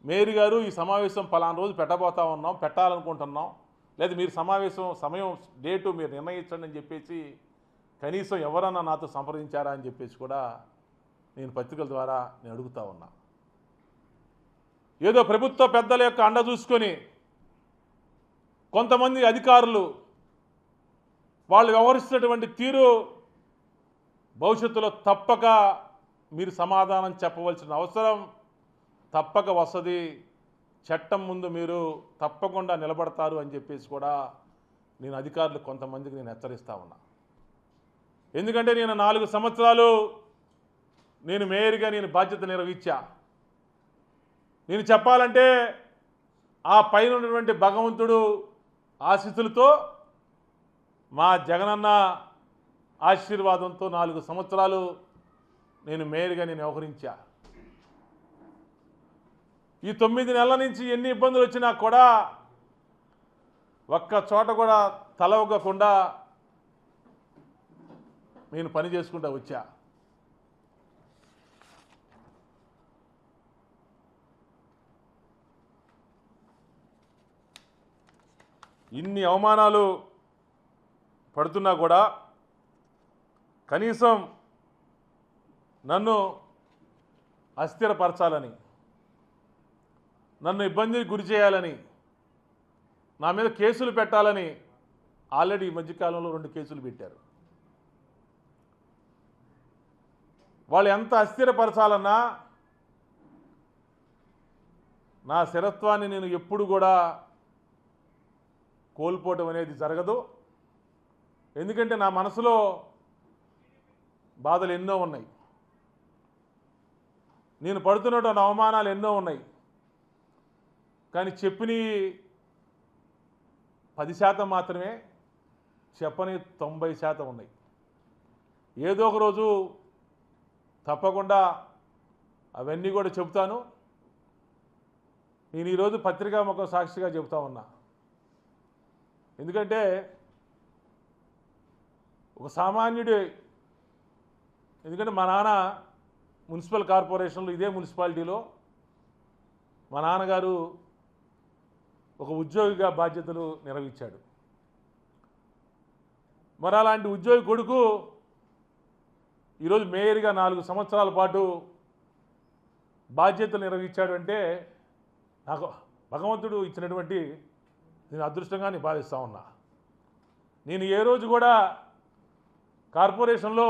మేయర్ గారు ఈ సమావేశం పలానా రోజు పెట్టబోతా ఉన్నాం, పెట్టాలనుకుంటున్నాం, లేదా మీరు సమావేశం సమయం డేటు మీరు నిర్ణయించండి అని చెప్పేసి కనీసం ఎవరన్నా నాతో సంప్రదించారా అని చెప్పేసి కూడా నేను పత్రికల ద్వారా నేను అడుగుతా ఉన్నా. ఏదో ప్రభుత్వ పెద్దల యొక్క అండ చూసుకొని కొంతమంది అధికారులు వాళ్ళు వ్యవహరిస్తున్నటువంటి తీరు భవిష్యత్తులో తప్పక మీరు సమాధానం చెప్పవలసిన అవసరం తప్పక వస్తుంది, చట్టం ముందు మీరు తప్పకుండా నిలబడతారు అని చెప్పేసి కూడా నేను అధికారులు కొంతమందికి నేను హెచ్చరిస్తా ఉన్నా. ఎందుకంటే నేను 4 సంవత్సరాలు నేను మేయర్గా నేను బాధ్యత నిర్వహించా. నేను చెప్పాలంటే ఆ పైన ఉన్నటువంటి భగవంతుడు ఆశీస్సులతో మా జగనన్న ఆశీర్వాదంతో 4 సంవత్సరాలు నేను మేయర్గా నేను వ్యవహరించా. ఈ 9 నెలల నుంచి ఎన్ని ఇబ్బందులు వచ్చినా కూడా ఒక్క చోట కూడా తలవకుండా నేను పని చేసుకుంటూ వచ్చా. ఇన్ని అవమానాలు పడుతున్నా కూడా కనీసం నన్ను అస్థిరపరచాలని, నన్ను ఇబ్బందికి గురి చేయాలని, నా మీద కేసులు పెట్టాలని ఆల్రెడీ ఈ మధ్యకాలంలో 2 కేసులు పెట్టారు. వాళ్ళు ఎంత అస్థిరపరచాలన్నా నా స్థిరత్వాన్ని నేను ఎప్పుడు కూడా కోల్పోవటం అనేది జరగదు. ఎందుకంటే నా మనసులో బాధలు ఎన్నో ఉన్నాయి, నేను పడుతున్నటువంటి అవమానాలు ఎన్నో ఉన్నాయి. కానీ చెప్పిని 10% మాత్రమే, చెప్పని 90% ఉన్నాయి. ఏదో ఒక రోజు తప్పకుండా అవన్నీ కూడా చెబుతాను. నేను ఈరోజు పత్రికా ముఖం సాక్షిగా చెబుతా ఉన్నా. ఎందుకంటే ఒక సామాన్యుడి, ఎందుకంటే మా నాన్న మున్సిపల్ కార్పొరేషన్లో ఇదే మున్సిపాలిటీలో మా నాన్నగారు ఒక ఉద్యోగిగా బాధ్యతలు నిర్వహించాడు. మరి అలాంటి ఉద్యోగి కొడుకు ఈరోజు మేయర్గా 4 సంవత్సరాల పాటు బాధ్యతలు నిర్వహించాడు అంటే నాకు భగవంతుడు ఇచ్చినటువంటి నేను అదృష్టంగా నేను భావిస్తూ ఉన్నా. నేను ఏ రోజు కూడా కార్పొరేషన్లో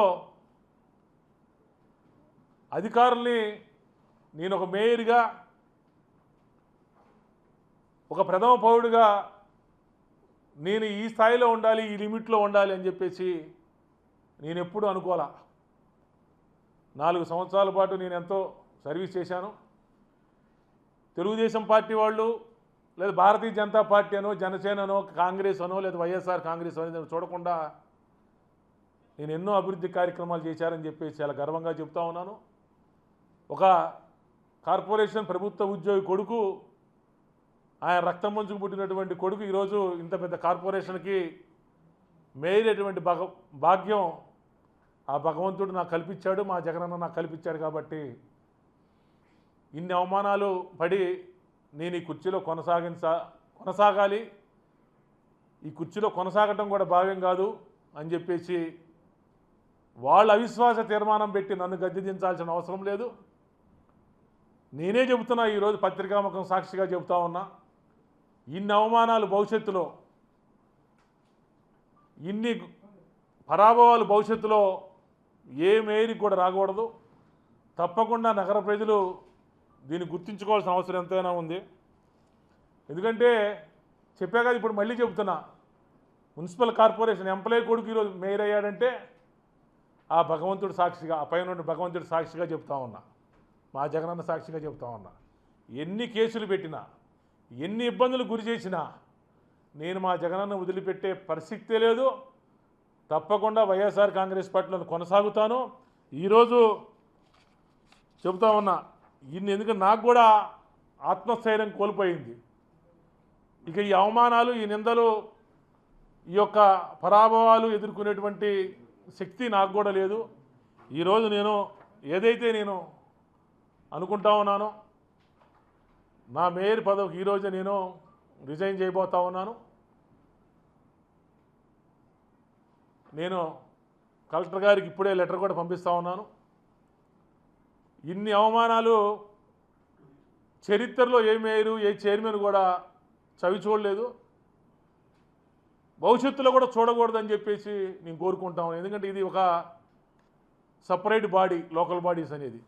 అధికారుల్ని నేను ఒక మేయర్గా, ఒక ప్రథమ పౌరుడిగా నేను ఈ స్థాయిలో ఉండాలి, ఈ లిమిట్లో ఉండాలి అని చెప్పేసి నేను ఎప్పుడూ అనుకోలే. 4 సంవత్సరాల పాటు నేను ఎంతో సర్వీస్ చేశాను. తెలుగుదేశం పార్టీ వాళ్ళు లేదా భారతీయ జనతా పార్టీ అనో, జనసేననో, కాంగ్రెస్ అనో, లేదా వైఎస్ఆర్ కాంగ్రెస్ అనేది చూడకుండా నేను ఎన్నో అభివృద్ధి కార్యక్రమాలు చేశారని చెప్పేసి చాలా గర్వంగా చెప్తా ఉన్నాను. ఒక కార్పొరేషన్ ప్రభుత్వ ఉద్యోగి కొడుకు, ఆయన రక్తం మంచుకు పుట్టినటువంటి కొడుకు ఈరోజు ఇంత పెద్ద కార్పొరేషన్కి మేయర్ అటువంటి భాగ్యం ఆ భగవంతుడు నాకు కల్పించాడు, మా జగనన్న నాకు కల్పించాడు కాబట్టి ఇన్ని అవమానాలు పడి నేను ఈ కుర్చీలో కొనసాగాలి, ఈ కుర్చీలో కొనసాగటం కూడా భావ్యం కాదు అని చెప్పేసి వాళ్ళ అవిశ్వాస తీర్మానం పెట్టి నన్ను గద్దె దించాల్సిన అవసరం లేదు. నేనే చెబుతున్నా, ఈరోజు పత్రికాముఖం సాక్షిగా చెబుతా ఉన్నా, ఇన్ని అవమానాలు భవిష్యత్తులో, ఇన్ని పరాభవాలు భవిష్యత్తులో ఏ మేరికి కూడా రాకూడదు. తప్పకుండా నగర ప్రజలు దీన్ని గుర్తుంచుకోవాల్సిన అవసరం ఎంతైనా ఉంది. ఎందుకంటే చెప్పా కదా, ఇప్పుడు మళ్ళీ చెబుతున్నా, మున్సిపల్ కార్పొరేషన్ ఎంప్లాయీ కొడుకు ఈరోజు మేయర్ అయ్యాడంటే ఆ భగవంతుడు సాక్షిగా, ఆ పైన భగవంతుడు సాక్షిగా చెప్తా ఉన్నా, మా జగనన్న సాక్షిగా చెప్తా ఉన్నా. ఎన్ని కేసులు పెట్టినా, ఎన్ని ఇబ్బందులు గురి చేసినా నేను మా జగనన్న వదిలిపెట్టే పరిస్థితే లేదు. తప్పకుండా వైఎస్ఆర్ కాంగ్రెస్ పార్టీలో కొనసాగుతాను. ఈరోజు చెబుతా ఉన్నా, ఎందుకంటే నాకు కూడా ఆత్మస్థైర్యం కోల్పోయింది. ఇక ఈ అవమానాలు, ఈ నిందలు, ఈ యొక్క పరాభవాలు ఎదుర్కొనేటువంటి శక్తి నాకు కూడా లేదు. ఈరోజు నేను ఏదైతే నేను అనుకుంటా ఉన్నానో, నా మేయర్ పదవికి ఈరోజు నేను రిజైన్ చేయబోతా ఉన్నాను. నేను కలెక్టర్ గారికి ఇప్పుడే లెటర్ కూడా పంపిస్తూ ఉన్నాను. ఇన్ని అవమానాలు చరిత్రలో ఏ మేయరు, ఏ చైర్మన్ కూడా చవి చూడలేదు, భవిష్యత్తులో కూడా చూడకూడదని చెప్పేసి నేను కోరుకుంటాను. ఎందుకంటే ఇది ఒక సపరేట్ బాడీ, లోకల్ బాడీస్ అనేది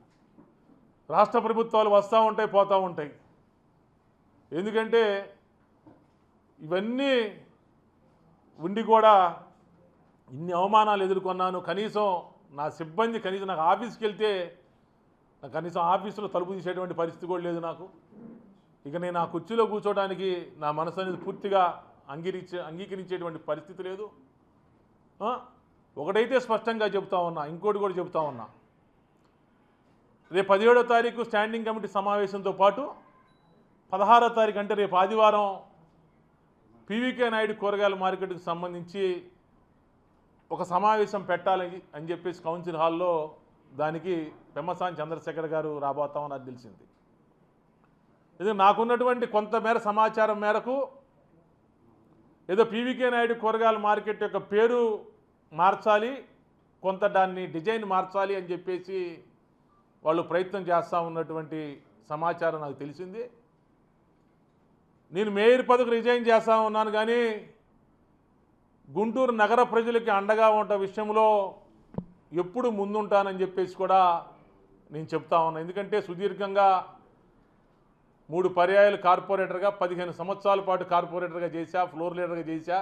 రాష్ట్ర ప్రభుత్వాలు వస్తూ ఉంటాయి, పోతూ ఉంటాయి. ఎందుకంటే ఇవన్నీ ఉండి కూడా ఇన్ని అవమానాలు ఎదుర్కొన్నాను. కనీసం నా సిబ్బంది, కనీసం నాకు ఆఫీస్కి వెళ్తే కనీసం ఆఫీసులో తలుపు తీసేటువంటి పరిస్థితి కూడా లేదు నాకు. ఇక నేను ఆ కుర్చీలో కూర్చోడానికి నా మనసు అనేది పూర్తిగా అంగీకరించేటువంటి పరిస్థితి లేదు. ఒకటైతే స్పష్టంగా చెబుతా ఉన్నా, ఇంకోటి కూడా చెబుతా ఉన్నా, రేపు 17వ తారీఖు స్టాండింగ్ కమిటీ సమావేశంతో పాటు 16వ తారీఖు అంటే రేపు ఆదివారం పీవీకే నాయుడు కూరగాయల మార్కెట్కి సంబంధించి ఒక సమావేశం పెట్టాలని అని చెప్పేసి కౌన్సిల్ హాల్లో దానికి పెమ్మసాని చంద్రశేఖర్ గారు రాబోతామని నాకు తెలిసింది. ఇది నాకున్నటువంటి కొంతమేర సమాచారం మేరకు ఏదో పీవీకే నాయుడు కూరగాయల మార్కెట్ యొక్క పేరు మార్చాలి, కొంత దాన్ని డిజైన్ మార్చాలి అని చెప్పేసి వాళ్ళు ప్రయత్నం చేస్తూ ఉన్నటువంటి సమాచారం నాకు తెలిసింది. నేను మేయర్ పదవికి రిజైన్ చేస్తూ ఉన్నాను, కానీ గుంటూరు నగర ప్రజలకి అండగా ఉన్న విషయంలో ఎప్పుడు ముందుంటానని చెప్పేసి కూడా నేను చెప్తా ఉన్నాను. ఎందుకంటే సుదీర్ఘంగా 3 పర్యాయాలు కార్పొరేటర్గా, 15 సంవత్సరాల పాటు కార్పొరేటర్గా చేశా, ఫ్లోర్ లీడర్గా చేశా.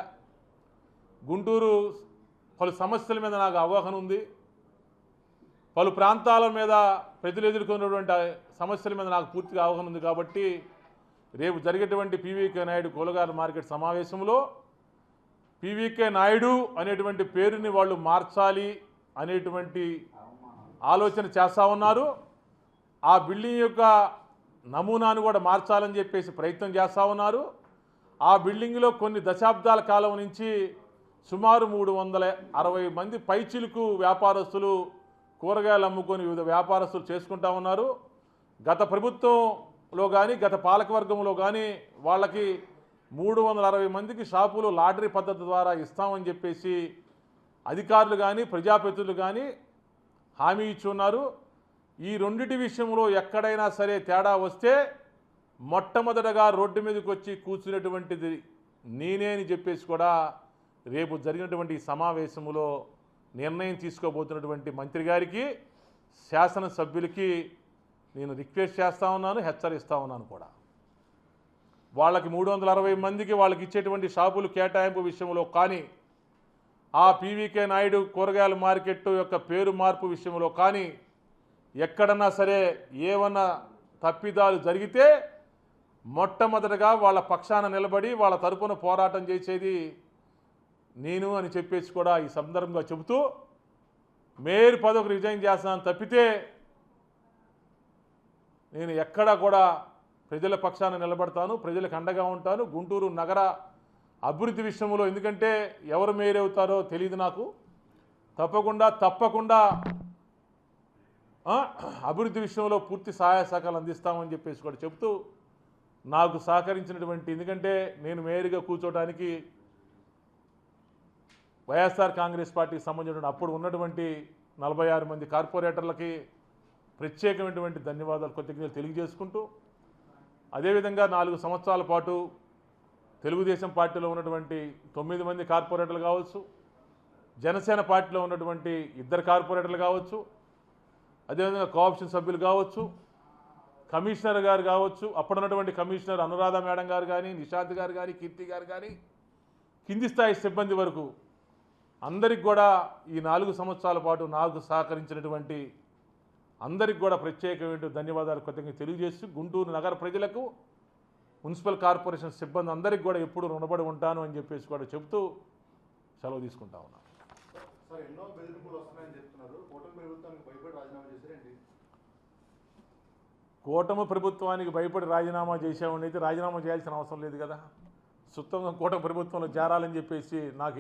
గుంటూరు పలు సమస్యల మీద నాకు అవగాహన ఉంది, పలు ప్రాంతాల మీద ప్రజలు ఎదుర్కొన్నటువంటి సమస్యల మీద నాకు పూర్తిగా అవగాహన ఉంది. కాబట్టి రేపు జరిగేటువంటి పీవీకే నాయుడు కూరగాయల మార్కెట్ సమావేశంలో పీవీకే నాయుడు అనేటువంటి పేరుని వాళ్ళు మార్చాలి అనేటువంటి ఆలోచన చేస్తూ ఉన్నారు. ఆ బిల్డింగ్ యొక్క నమూనాను కూడా మార్చాలని చెప్పేసి ప్రయత్నం చేస్తూ ఉన్నారు. ఆ బిల్డింగ్లో కొన్ని దశాబ్దాల కాలం నుంచి సుమారు 360 మంది పైచిలుకు వ్యాపారస్తులు కూరగాయలు అమ్ముకొని వివిధ వ్యాపారస్తులు చేసుకుంటా ఉన్నారు. గత ప్రభుత్వంలో కానీ, గత పాలకవర్గంలో కానీ వాళ్ళకి 360 మందికి షాపులు లాటరీ పద్ధతి ద్వారా ఇస్తామని చెప్పేసి అధికారులు కానీ, ప్రజాప్రతినిధులు కానీ హామీ ఇచ్చి ఉన్నారు. ఈ రెండిటి విషయంలో ఎక్కడైనా సరే తేడా వస్తే మొట్టమొదటగా రోడ్డు మీదకి వచ్చి కూర్చునేటువంటిది నేనే అని చెప్పేసి కూడా రేపు జరిగినటువంటి సమావేశంలో నిర్ణయం తీసుకోబోతున్నటువంటి మంత్రి గారికి, శాసనసభ్యులకి నేను రిక్వెస్ట్ చేస్తూ ఉన్నాను, హెచ్చరిస్తూ ఉన్నాను కూడా. వాళ్ళకి 360 మందికి వాళ్ళకి ఇచ్చేటువంటి షాపులు కేటాయింపు విషయంలో కానీ, ఆ పీవీకే నాయుడు కూరగాయల మార్కెట్ యొక్క పేరు మార్పు విషయంలో కానీ ఎక్కడన్నా సరే ఏమన్నా తప్పిదాలు జరిగితే మొట్టమొదటగా వాళ్ళ పక్షాన నిలబడి వాళ్ళ తరపున పోరాటం చేసేది నేను అని చెప్పేసి కూడా ఈ సందర్భంగా చెబుతూ మేయర్ పదవికి రిజైన్ చేస్తానని తప్పితే నేను ఎక్కడా కూడా ప్రజల పక్షాన నిలబడతాను, ప్రజలకు అండగా ఉంటాను. గుంటూరు నగర అభివృద్ధి విషయంలో, ఎందుకంటే ఎవరు మేయర్ అవుతారో తెలియదు నాకు, తప్పకుండా అభివృద్ధి విషయంలో పూర్తి సహాయ సహకారాలు అందిస్తామని చెప్పేసి కూడా చెప్తూ నాకు సహకరించినటువంటి, ఎందుకంటే నేను మేయర్గా కూర్చోవడానికి వైఎస్ఆర్ కాంగ్రెస్ పార్టీకి సంబంధించిన అప్పుడు ఉన్నటువంటి 46 మంది కార్పొరేటర్లకి ప్రత్యేకమైనటువంటి ధన్యవాదాలు కృతజ్ఞతలు తెలియజేసుకుంటూ, అదేవిధంగా 4 సంవత్సరాల పాటు తెలుగుదేశం పార్టీలో ఉన్నటువంటి 9 మంది కార్పొరేటర్లు కావచ్చు, జనసేన పార్టీలో ఉన్నటువంటి 2 కార్పొరేటర్లు కావచ్చు, అదేవిధంగా కోఆప్షన్ సభ్యులు కావచ్చు, కమిషనర్ గారు కావచ్చు, అప్పుడున్నటువంటి కమిషనర్ అనురాధ మేడం గారు కానీ, నిషాంత్ గారు కానీ, కీర్తి గారు కానీ, కింది స్థాయి సిబ్బంది వరకు అందరికి కూడా ఈ 4 సంవత్సరాల పాటు నాకు సహకరించినటువంటి అందరికి కూడా ప్రత్యేకమైన ధన్యవాదాలు కృతజ్ఞతలు తెలియజేస్తూ, గుంటూరు నగర ప్రజలకు, మున్సిపల్ కార్పొరేషన్ సిబ్బంది అందరికి కూడా ఎప్పుడు రుణపడి ఉంటాను అని చెప్పేసి కూడా చెబుతూ సెలవు తీసుకుంటా ఉన్నాను. సార్, ఎన్నో బెదిరింపులు వస్తున్నాయని చెప్తున్నారు. కూటమి ప్రభుత్వానికి భయపడి రాజీనామా చేశారండి? కూటమి ప్రభుత్వానికి భయపడి రాజీనామా చేసామని అయితే రాజీనామా చేయాల్సిన అవసరం లేదు కదా. సుత్తంగా కూటమి ప్రభుత్వంలో చేరాలని చెప్పేసి నాకు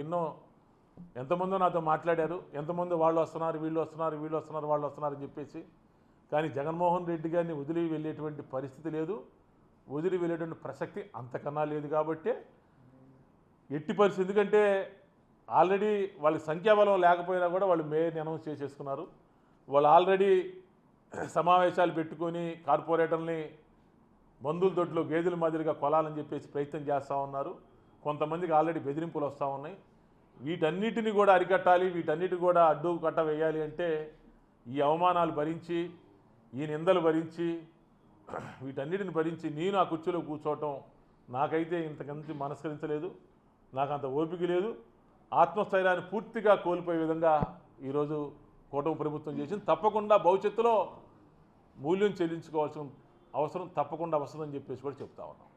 ఎంతమందో నాతో మాట్లాడారు, ఎంతమంది వాళ్ళు వస్తున్నారు, వీళ్ళు వస్తున్నారు, వాళ్ళు వస్తున్నారు అని చెప్పేసి. కానీ జగన్మోహన్ రెడ్డి గారిని వదిలి వెళ్ళేటువంటి పరిస్థితి లేదు, వదిలి వెళ్ళేటువంటి ప్రసక్తి అంతకన్నా లేదు. కాబట్టి ఎట్టి పరిస్థితి, ఎందుకంటే ఆల్రెడీ వాళ్ళకి సంఖ్యాబలం లేకపోయినా కూడా వాళ్ళు మేయర్ని అనౌన్స్ చేసేసుకున్నారు. వాళ్ళు ఆల్రెడీ సమావేశాలు పెట్టుకొని కార్పొరేటర్ని బంధువుల దొడ్లో గేదెల మాదిరిగా కొలాలని చెప్పేసి ప్రయత్నం చేస్తూ ఉన్నారు. కొంతమందికి ఆల్రెడీ బెదిరింపులు వస్తూ ఉన్నాయి. వీటన్నిటిని కూడా అరికట్టాలి, వీటన్నిటి కూడా అడ్డు కట్ట వేయాలి అంటే ఈ అవమానాలు భరించి, ఈ నిందలు భరించి, వీటన్నిటిని భరించి నేను ఆ కుర్చీలో కూర్చోవటం నాకైతే ఇంతకంత మనస్కరించలేదు, నాకు అంత ఓపిక లేదు. ఆత్మస్థైర్యాన్ని పూర్తిగా కోల్పోయే విధంగా ఈరోజు కూటమి ప్రభుత్వం చేసింది. తప్పకుండా భవిష్యత్తులో మూల్యం చెల్లించుకోవాల్సిన అవసరం తప్పకుండా వస్తుందని చెప్పేసి కూడా చెప్తా ఉన్నాం.